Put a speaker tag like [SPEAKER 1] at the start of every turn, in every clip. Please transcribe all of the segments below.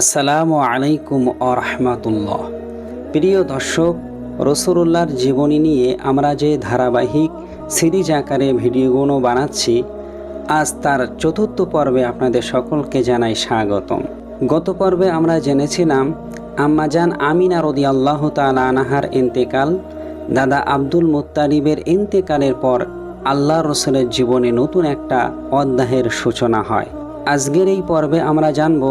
[SPEAKER 1] আসসালামু আলাইকুম আরহামাতুল্লাহ। প্রিয় দর্শক, রাসূলুল্লাহর জীবনী নিয়ে আমরা যে ধারাবাহিক সিরিজ আকারে ভিডিওগুলো বানাচ্ছি, আজ তার চতুর্থ পর্বে আপনাদের সকলকে জানাই স্বাগতম। গত পর্বে আমরা জেনেছিলাম আম্মাজান আমিনা রাদিয়াল্লাহু তাআলা আনহার ইন্তেকাল, দাদা আব্দুল মুত্তালিবের ইন্তেকালের পর আল্লাহ রসুলের জীবনে নতুন একটা অধ্যায়ের সূচনা হয়। আজকের এই পর্বে আমরা জানব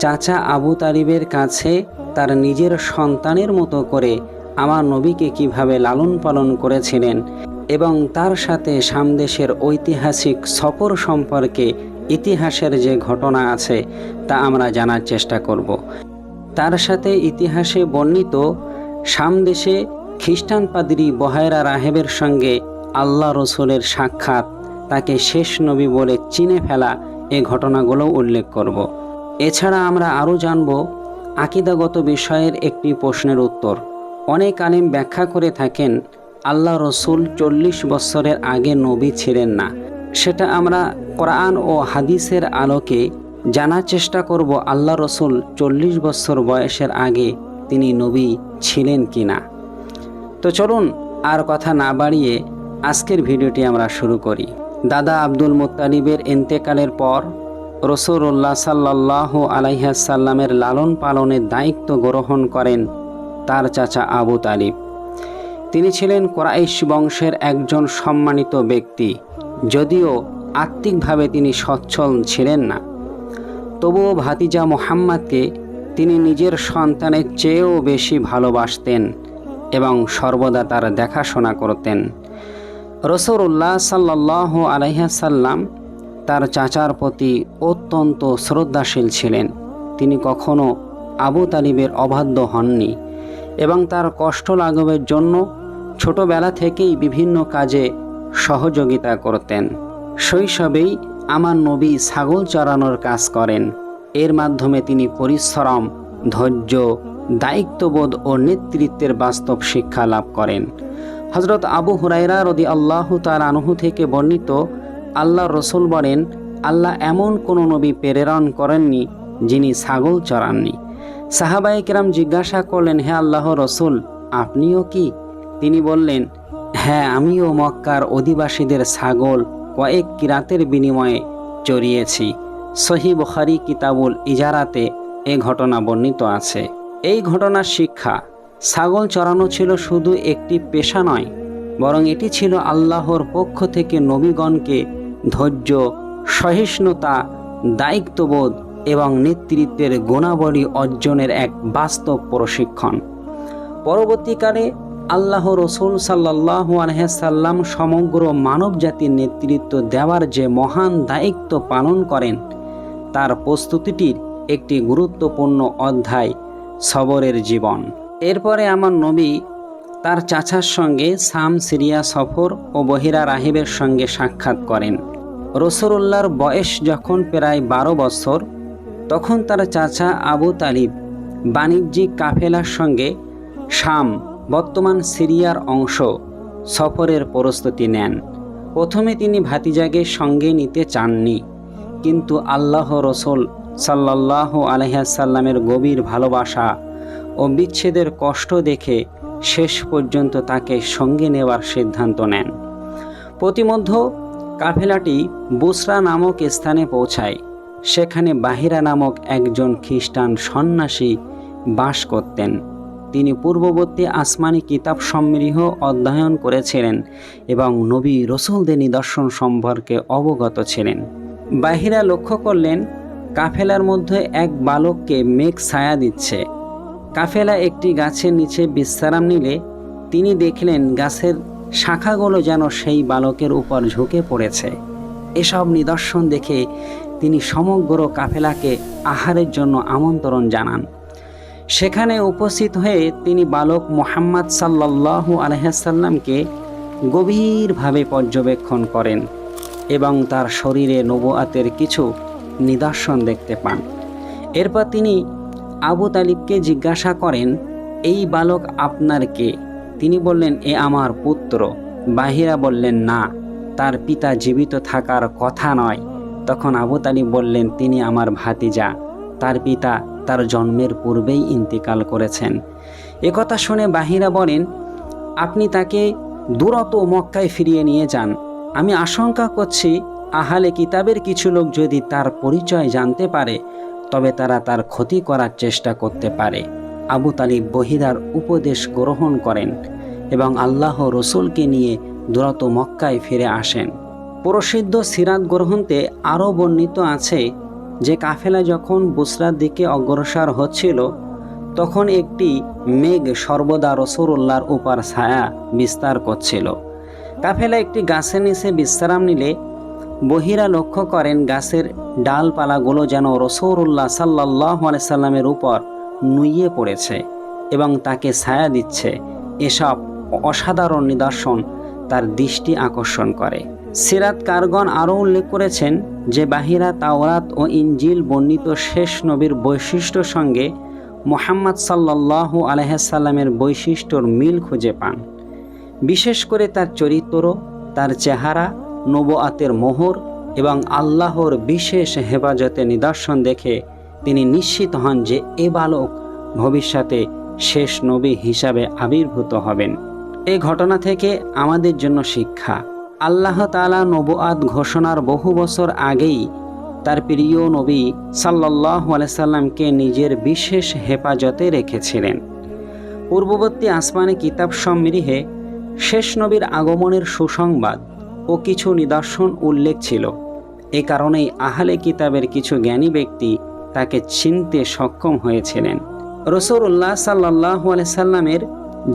[SPEAKER 1] চাচা আবু তালিবের কাছে তার নিজের সন্তানের মতো করে আমার নবীকে কিভাবে লালন পালন করেছিলেন এবং তার সাথে সামদেশের ঐতিহাসিক সফর সম্পর্কে ইতিহাসের যে ঘটনা আছে তা আমরা জানার চেষ্টা করব। তার সাথে ইতিহাসে বর্ণিত সামদেশে খ্রিস্টান পাদ্রী বহায়রা রাহেবের সঙ্গে আল্লাহ রসুলের সাক্ষাৎ, তাকে শেষ নবী বলে চিনে ফেলা, এ ঘটনাগুলো উল্লেখ করব। এছাড়া আমরা আরও জানব আকীদাগত বিষয়ের একটি প্রশ্নের উত্তর। অনেক আলেম ব্যাখ্যা করে থাকেন আল্লাহ রসুল 40 বছরের আগে নবী ছিলেন না। সেটা আমরা কোরআন ও হাদিসের আলোকে জানার চেষ্টা করব আল্লাহ রসুল 40 বছর বয়সের আগে তিনি নবী ছিলেন কি না। তো চলুন আর কথা না বাড়িয়ে আজকের ভিডিওটি আমরা শুরু করি। দাদা আব্দুল মুত্তালিবের ইন্তেকালের পর রাসূলুল্লাহ সাল্লাল্লাহু আলাইহি সাল্লামের লালন পালনের দায়িত্ব গ্রহণ করেন তার চাচা আবু তালিব। তিনি ছিলেন কুরাইশ বংশের একজন সম্মানিত ব্যক্তি। যদিও আত্মিকভাবে তিনি সচ্ছল ছিলেন না, তবুও ভাতিজা মুহাম্মদকে তিনি নিজের সন্তানের চেয়েও বেশি ভালোবাসতেন এবং সর্বদা তার দেখাশোনা করতেন। রাসূলুল্লাহ সাল্লাল্লাহু আলাইহি সাল্লাম তার চাচার প্রতি অত্যন্ত শ্রদ্ধাশীল ছিলেন। তিনি কখনো আবু তালিবের অবাধ্য হননি এবং তার কষ্ট লাঘবের জন্য ছোটবেলা থেকেই বিভিন্ন কাজে সহযোগিতা করতেন। শৈশবেই আমার নবী ছাগল চরানোর কাজ করেন। এর মাধ্যমে তিনি পরিশ্রম, ধৈর্য, দায়িত্ববোধ ও নেতৃত্বের বাস্তব শিক্ষা লাভ করেন। হযরত আবু হুরায়রা রাদিয়াল্লাহু তাআলা আনহু থেকে বর্ণিত, আল্লাহ রসুল বলেন, আল্লাহ এমন কোনো নবী প্রেরণ করেননি যিনি ছাগল চরাননি। সাহাবায়ে কেরাম জিজ্ঞাসা করলেন, হে আল্লাহ রসুল, আপনিও কি? তিনি বললেন, হ্যাঁ, আমিও মক্কার অধিবাসীদের ছাগল কয়েক কিরাতের বিনিময়ে চড়িয়েছি। সহিহ বুখারী কিতাবুল ইজারাতে এ ঘটনা বর্ণিত আছে। এই ঘটনার শিক্ষা, ছাগল চরানো ছিল শুধু একটি পেশা নয়, বরং এটি ছিল আল্লাহর পক্ষ থেকে নবীগণকে ধৈর্য, সহিষ্ণুতা, দায়িত্ববোধ এবং নেতৃত্বের গুণাবলী অর্জনের এক বাস্তব প্রশিক্ষণ। পরবর্তীকালে আল্লাহ রসুল সাল্লাল্লাহু আলাইহি সাল্লাম সমগ্র মানব জাতির নেতৃত্ব দেওয়ার যে মহান দায়িত্ব পালন করেন, তার প্রস্তুতিটির একটি গুরুত্বপূর্ণ অধ্যায় সবরের জীবন। এরপরে আমার নবী তার চাচার সঙ্গে শাম সিরিয়া সফর ও বহিরা রাহিবের সঙ্গে সাক্ষাৎ করেন। রাসূলুল্লাহর বয়স যখন প্রায় 12 বছর, তখন তার চাচা আবু তালিব বাণিজ্যিক কাফেলার সঙ্গে শাম, বর্তমান সিরিয়ার অংশ, সফরের প্রস্তুতি নেন। প্রথমে তিনি ভাতিজাকে সঙ্গে নিতে চাননি, কিন্তু আল্লাহ রসুল সাল্লাল্লাহু আলাইহি সাল্লামের গভীর ভালোবাসা ও বিচ্ছেদের কষ্ট দেখে শেষ পর্যন্ত তাকে সঙ্গে নেওয়ার সিদ্ধান্ত নেন। প্রতিমধ্যে কাফেলাটি বুসরা নামক স্থানে পৌঁছায়। সেখানে বাহিরা নামক একজন খ্রিস্টান সন্ন্যাসী বাস করতেন। তিনি পূর্ববর্তী আসমানি কিতাব সমূহ অধ্যয়ন করেছিলেন এবং নবী রসুলদের নিদর্শন সম্পর্কে অবগত ছিলেন। বাহিরা লক্ষ্য করলেন কাফেলার মধ্যে এক বালককে মেঘ ছায়া দিচ্ছে। কাফেলা একটি গাছের নিচে বিশ্রাম নিলে তিনি দেখলেন গাছের শাখাগুলো যেন সেই বালকের উপর ঝুঁকে পড়েছে। এসব নিদর্শন দেখে তিনি সমগ্র কাফেলাকে আহারের জন্য আমন্ত্রণ জানান। সেখানে উপস্থিত হয়ে তিনি বালক মুহাম্মদ সাল্লাল্লাহু আলাইহি সাল্লামকে গভীরভাবে পর্যবেক্ষণ করেন এবং তার শরীরে নবুয়াতের কিছু নিদর্শন দেখতে পান। এরপর তিনি আবু তালিবকে জিজ্ঞাসা করেন, এই বালক আপনার কে? তিনি বললেন, এ আমার পুত্র। বাহিরা বললেন, না, তার পিতা জীবিত থাকার কথা নয়। তখন আবু তালিব বললেন, তিনি আমার ভাতিজা। তার পিতা তার জন্মের পূর্বেই ইন্তেকাল করেছেন। একথা শুনে বাহিরা বলেন, আপনি তাকে দ্রুত মক্কায় ফিরিয়ে নিয়ে যান। আমি আশঙ্কা করছি আহলে কিতাবের কিছু লোক যদি তার পরিচয় জানতে পারে তবে তারা তার ক্ষতি করার চেষ্টা করতে পারে। আবু তালিব বহিরার উপদেশ গ্রহণ করেন এবং আল্লাহ রসুলকে নিয়ে দ্রুত মক্কায় ফিরে আসেন। প্রসিদ্ধ সিরাত গ্রন্থে আরও বর্ণিত আছে যে কাফেলা যখন বুসরার দিকে অগ্রসর হচ্ছিল তখন একটি মেঘ সর্বদা রাসূলুল্লাহর উপর ছায়া বিস্তার করছিল। কাফেলা একটি গাছের নিচে বিশ্রাম নিলে বহিরা লক্ষ্য করেন গাছের ডালপালাগুলো যেন রাসূলুল্লাহ সাল্লাল্লাহু আলাইহি সাল্লামের উপর নুইয়ে পড়েছে এবং তাকে ছায়া দিচ্ছে। এসব অসাধারণ নিদর্শন তার দৃষ্টি আকর্ষণ করে। সিরাতকারগণ আরও উল্লেখ করেছেন যে বাহিরা তাওরাত ও ইনজিল বর্ণিত শেষ নবীর বৈশিষ্ট্যর সঙ্গে মুহাম্মদ সাল্লাল্লাহু আলাইহি সাল্লামের বৈশিষ্ট্যর মিল খুঁজে পান। বিশেষ করে তার চরিত্র, তার চেহারা, নবুয়াতের মোহর এবং আল্লাহর বিশেষ হেফাজতের নিদর্শন দেখে তিনি নিশ্চিত হন যে এ বালক ভবিষ্যতে শেষ নবী হিসাবে আবির্ভূত হবেন। এই ঘটনা থেকে আমাদের জন্য শিক্ষা, আল্লাহ তাআলা নবুয়াত ঘোষণার বহু বছর আগেই তার প্রিয় নবী সাল্লাল্লাহু আলাইহি সাল্লামকে নিজের বিশেষ হেফাজতে রেখেছিলেন। পূর্ববর্তী আসমানি কিতাব সমূহে শেষ নবীর আগমনের সুসংবাদ ও কিছু নিদর্শন উল্লেখ ছিল। এ কারণেই আহলে কিতাবের কিছু জ্ঞানী ব্যক্তি তাকে চিনতে সক্ষম হয়েছিলেন। রাসূলুল্লাহ সাল্লাল্লাহু আলাইহি সাল্লামের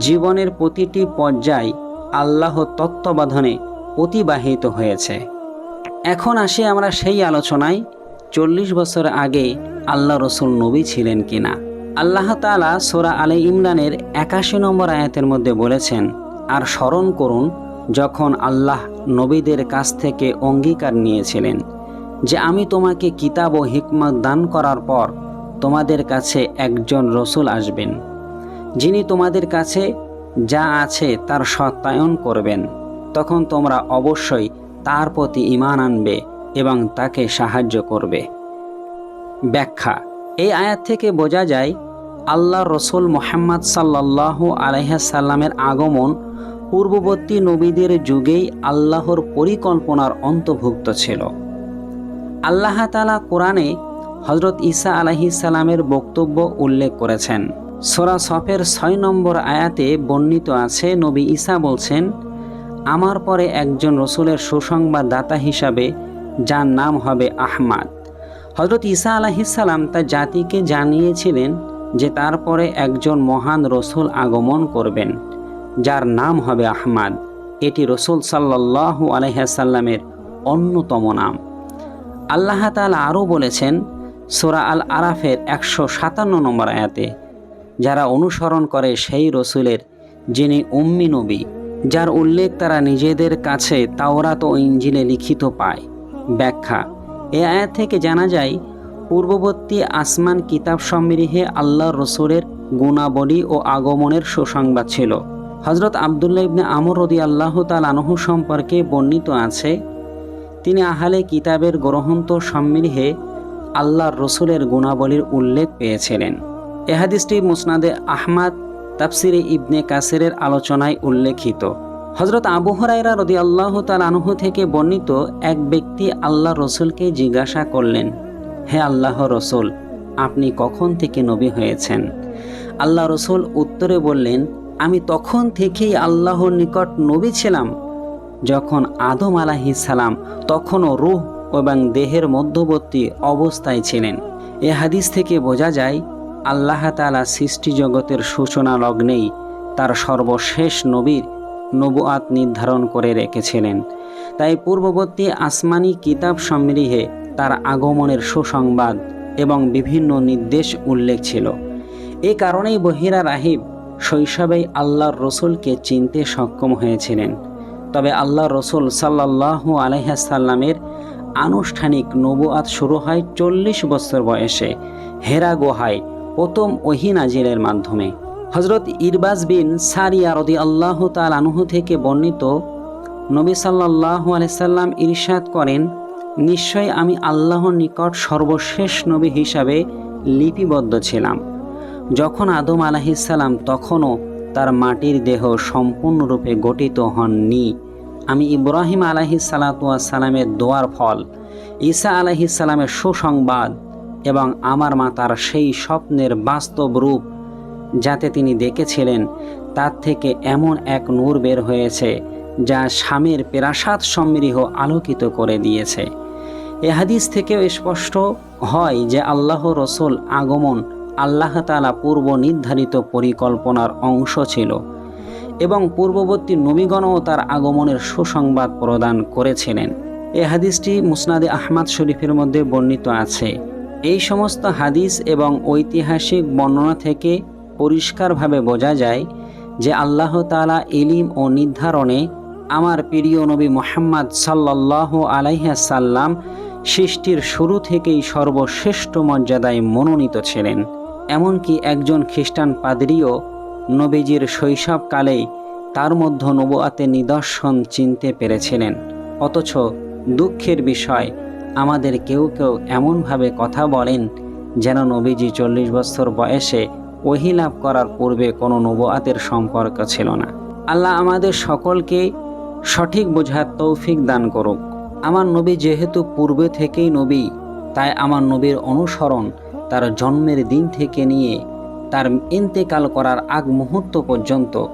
[SPEAKER 1] জীবনের প্রতিটি পর্যায় আল্লাহর তত্ত্বাবধানে অতিবাহিত হয়েছে। এখন আসি আমরা সেই আলোচনায় 40 বছর আগে আল্লাহ রসুল নবী ছিলেন কিনা। আল্লাহ তাআলা সূরা আলে ইমরানের 81 নম্বর আয়াতের মধ্যে বলেছেন, আর স্মরণ করুন যখন আল্লাহ নবীদের কাছ থেকে অঙ্গীকার নিয়েছিলেন যে আমি তোমাকে কিতাব ও হিকমত দান করার পর তোমাদের কাছে একজন রসুল আসবেন যিনি তোমাদের কাছে যা আছে তার সত্যায়ন করবেন। তখন তোমরা অবশ্যই তার প্রতি ঈমান আনবে এবং তাকে সাহায্য করবে। ব্যাখ্যা, এই আয়াত থেকে বোঝা যায় আল্লাহর রসুল মুহাম্মদ সাল্লাল্লাহু আলাইহি সাল্লামের আগমন পূর্ববর্তী নবীদের যুগেই আল্লাহর পরিকল্পনার অন্তর্ভুক্ত ছিল। আল্লাহ তাআলা কোরআনে হযরত ঈসা আলাইহিস সালামের বক্তব্য উল্লেখ করেছেন। সূরা সফের 6 নম্বর আয়াতে বর্ণিত আছে, নবী ঈসা বলছেন, আমার পরে একজন রসুলের সুসংবাদদাতা হিসাবে যার নাম হবে আহমাদ। হযরত ঈসা আলাইহিস সালাম তার জাতিকে জানিয়েছিলেন যে তারপরে একজন মহান রসুল আগমন করবেন যার নাম হবে আহমাদ। এটি রসুল সাল্লাল্লাহু আলাইহি সাল্লামের অন্যতম নাম। আল্লাহ তাআলা আরও বলেছেন সূরা আল আরাফের 157 নম্বর আয়াতে, যারা অনুসরণ করে সেই রসুলের যিনি উম্মি নবী, যার উল্লেখ তারা নিজেদের কাছে তাওরাত ও ইনজিলে লিখিত পায়। ব্যাখ্যা, এ আয়াত থেকে জানা যায় পূর্ববর্তী আসমান কিতাব সমূহে আল্লাহর রসুলের গুণাবলী ও আগমনের সুসংবাদ ছিল। হযরত আব্দুল্লাহ ইবনে আমর রাদিয়াল্লাহু তাআলা আনহু সম্পর্কে বর্ণিত আছে, তিনি আহলে কিতাবের গ্রন্থ সমূহে আল্লাহর রসুলের গুণাবলীর উল্লেখ পেয়েছিলেন। এ হাদিসটি মুসনাদে আহমদ তাফসিরে ইবনে কাসিরের আলোচনায় উল্লেখিত। হযরত আবু হুরায়রা রাদিয়াল্লাহু তাআলা আনহু থেকে বর্ণিত, এক ব্যক্তি আল্লাহর রসুলকে জিজ্ঞাসা করলেন, হে আল্লাহর রসুল, আপনি কখন থেকে নবী হয়েছেন? আল্লাহ রসুল উত্তরে বললেন, আমি তখন থেকেই আল্লাহর নিকট নবী ছিলাম যখন আদম আলাইহিস সালাম তখনও রূহ এবং দেহের মধ্যবর্তী অবস্থায় ছিলেন। এ হাদিস থেকে বোঝা যায় আল্লাহ তাআলা সৃষ্টি জগতের সূচনা লগ্নেই তার সর্বশেষ নবীর নবুয়াত নির্ধারণ করে রেখেছিলেন। তাই পূর্ববর্তী আসমানি কিতাব সমূহে তার আগমনের সুসংবাদ এবং বিভিন্ন নির্দেশ উল্লেখ ছিল। এ কারণেই বহিরা রাহিব শৈশবেই আল্লাহর রসুলকে চিনতে সক্ষম হয়েছিলেন। তবে আল্লাহর রসুল সাল্লাল্লাহু আলাইহি সাল্লামের আনুষ্ঠানিক নবুয়াত শুরু হয় 40 বছর বয়সে হেরা গুহায় প্রথম ওহী নাজিলের মাধ্যমে। হযরত ইরবাজ বিন সারিয়া রাদিয়াল্লাহু তাআলা আনহু থেকে বর্ণিত, নবী সাল্লাল্লাহু আলাইহি সাল্লাম ইরশাদ করেন, নিশ্চয় আমি আল্লাহর নিকট সর্বশেষ নবী হিসাবে লিপিবদ্ধ ছিলাম। যখন আদম আলাইহিসসালাম তখনও তার মাটির দেহ সম্পূর্ণরূপে গঠিত হননি। আমি ইব্রাহিম আলাইহিসসালামের দোয়ার ফল, ঈসা আলাইহিসসালামের সুসংবাদ এবং আমার মাতার সেই স্বপ্নের বাস্তব রূপ যাতে তিনি দেখেছিলেন, তার থেকে এমন এক নূর বের হয়েছে যা স্বামীর পেরাসাত সমৃহ আলোকিত করে দিয়েছে। এ হাদিস থেকেও স্পষ্ট হয় যে আল্লাহ রসুল আগমন আল্লাহ তাআলা পূর্ব নির্ধারিত পরিকল্পনার অংশ ছিল এবং পূর্ববর্তী নবীগণও তার আগমনের সুসংবাদ প্রদান করেছিলেন। এই হাদিসটি মুসনাদে আহমদ শরীফের মধ্যে বর্ণিত আছে। এই সমস্ত হাদিস এবং ঐতিহাসিক বর্ণনা থেকে পরিষ্কারভাবে বোঝা যায় যে আল্লাহ তাআলা ইলম ও নির্ধারণে আমার প্রিয় নবী মুহাম্মদ সাল্লাল্লাহু আলাইহি সাল্লাম সৃষ্টির শুরু থেকেই সর্বশ্রেষ্ঠ মর্যাদায় মনোনীত ছিলেন। এমনকি একজন খ্রিস্টান পাদ্রীও নবীজির শৈশবকালেই তার মধ্যে নবুয়াতের নিদর্শন চিনতে পেরেছিলেন। অথচ দুঃখের বিষয়, আমাদের কেউ কেউ এমনভাবে কথা বলেন যেন নবীজি 40 বছর বয়সে ওহী লাভ করার পূর্বে কোনো নবুয়াতের সম্পর্ক ছিল না। আল্লাহ আমাদের সকলকে সঠিক বোঝার তৌফিক দান করুক। আমার নবী যেহেতু পূর্বে থেকেই নবী, তাই আমার নবীর অনুসরণ তার জন্মের দিন থেকে নিয়ে তার ইন্তেকাল করার আগ মুহূর্ত পর্যন্ত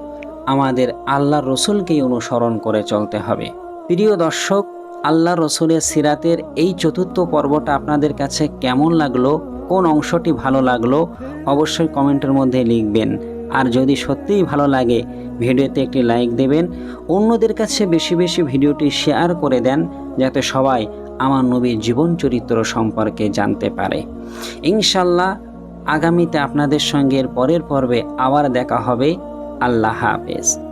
[SPEAKER 1] আমাদের আল্লাহ রসুলকেই অনুসরণ করে চলতে হবে। প্রিয় দর্শক, আল্লাহ রসুলের সিরাতের এই চতুর্থ পর্বটা আপনাদের কাছে কেমন লাগলো, কোন অংশটি ভালো লাগলো অবশ্যই কমেন্টের মধ্যে লিখবেন। আর যদি সত্যিই ভালো লাগে ভিডিওতে একটি লাইক দেবেন, অন্যদের কাছে বেশি বেশি ভিডিওটি শেয়ার করে দেন যাতে সবাই আমার নবীর জীবন চরিত্র সম্পর্কে জানতে পারে। ইনশাল্লাহ আগামীতে আপনাদের সঙ্গে পরের পর্বে আবার দেখা হবে। আল্লাহ হাফেজ।